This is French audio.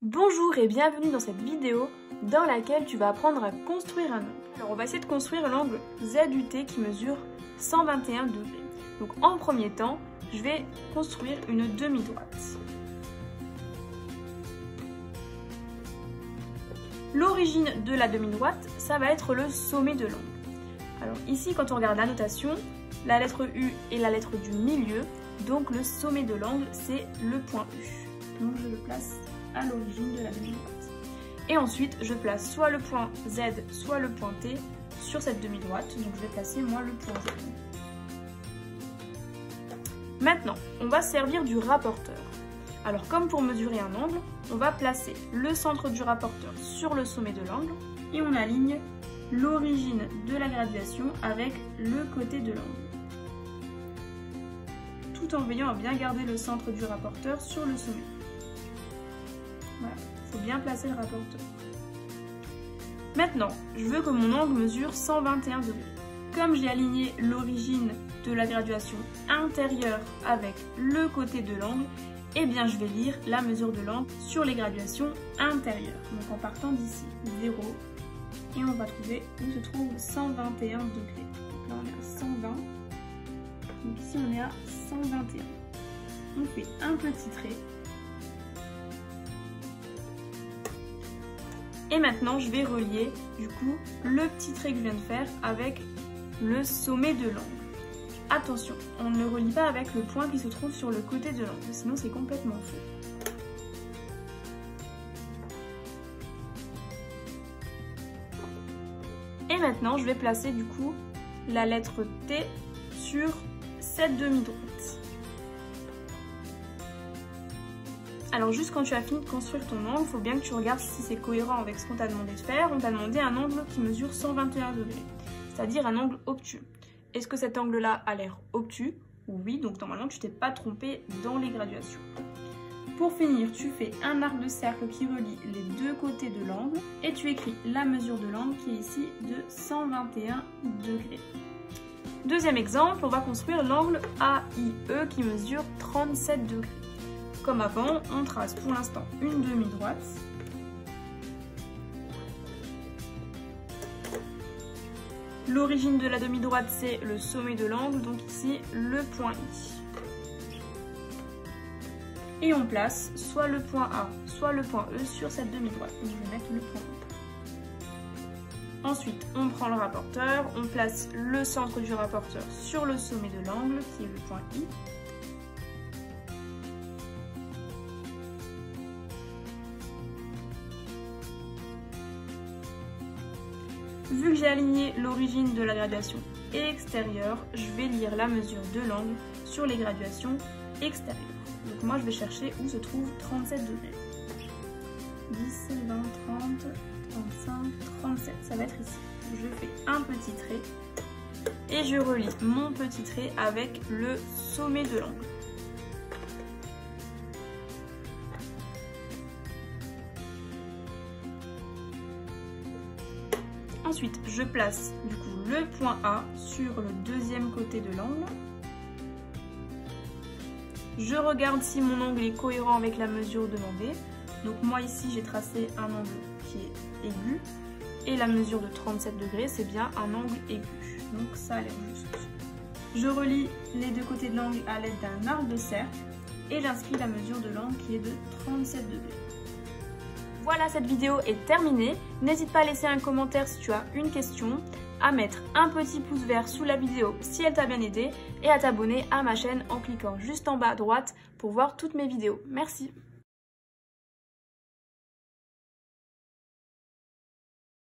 Bonjour et bienvenue dans cette vidéo dans laquelle tu vas apprendre à construire un angle. Alors on va essayer de construire l'angle ZUT qui mesure 121 degrés. Donc en premier temps, je vais construire une demi-droite. L'origine de la demi-droite, ça va être le sommet de l'angle. Alors ici, quand on regarde la notation, la lettre U est la lettre du milieu, donc le sommet de l'angle, c'est le point U. Donc je le place à l'origine de la demi-droite. Et ensuite, je place soit le point Z, soit le point T sur cette demi-droite. Donc je vais placer moi le point Z. Maintenant, on va servir du rapporteur. Alors comme pour mesurer un angle, on va placer le centre du rapporteur sur le sommet de l'angle et on aligne l'origine de la graduation avec le côté de l'angle. Tout en veillant à bien garder le centre du rapporteur sur le sommet. Voilà, il faut bien placer le rapporteur. Maintenant, je veux que mon angle mesure 121 degrés. Comme j'ai aligné l'origine de la graduation intérieure avec le côté de l'angle, eh bien je vais lire la mesure de l'angle sur les graduations intérieures. Donc en partant d'ici, 0, et on va trouver où se trouve 121 degrés. Donc là on est à 120, donc ici on est à 121. On fait un petit trait. Et maintenant, je vais relier du coup le petit trait que je viens de faire avec le sommet de l'angle. Attention, on ne le relie pas avec le point qui se trouve sur le côté de l'angle, sinon c'est complètement faux. Et maintenant, je vais placer du coup la lettre T sur cette demi-droite. Alors juste quand tu as fini de construire ton angle, il faut bien que tu regardes si c'est cohérent avec ce qu'on t'a demandé de faire. On t'a demandé un angle qui mesure 121 degrés, c'est-à-dire un angle obtus. Est-ce que cet angle-là a l'air obtus? Oui, donc normalement tu t'es pas trompé dans les graduations. Pour finir, tu fais un arc de cercle qui relie les deux côtés de l'angle et tu écris la mesure de l'angle qui est ici de 121 degrés. Deuxième exemple, on va construire l'angle AIE qui mesure 37 degrés. Comme avant, on trace pour l'instant une demi-droite. L'origine de la demi-droite, c'est le sommet de l'angle, donc ici le point I. Et on place soit le point A, soit le point E sur cette demi-droite. Donc je vais mettre le point E. Ensuite, on prend le rapporteur, on place le centre du rapporteur sur le sommet de l'angle, qui est le point I. Vu que j'ai aligné l'origine de la graduation extérieure, je vais lire la mesure de l'angle sur les graduations extérieures. Donc moi je vais chercher où se trouve 37 degrés. 10, 20, 30, 35, 37, ça va être ici. Je fais un petit trait et je relie mon petit trait avec le sommet de l'angle. Ensuite, je place du coup le point A sur le deuxième côté de l'angle. Je regarde si mon angle est cohérent avec la mesure demandée. Donc moi ici, j'ai tracé un angle qui est aigu. Et la mesure de 37 degrés, c'est bien un angle aigu. Donc ça a l'air juste. Je relie les deux côtés de l'angle à l'aide d'un arc de cercle. Et j'inscris la mesure de l'angle qui est de 37 degrés. Voilà, cette vidéo est terminée. N'hésite pas à laisser un commentaire si tu as une question, à mettre un petit pouce vert sous la vidéo si elle t'a bien aidé et à t'abonner à ma chaîne en cliquant juste en bas à droite pour voir toutes mes vidéos. Merci.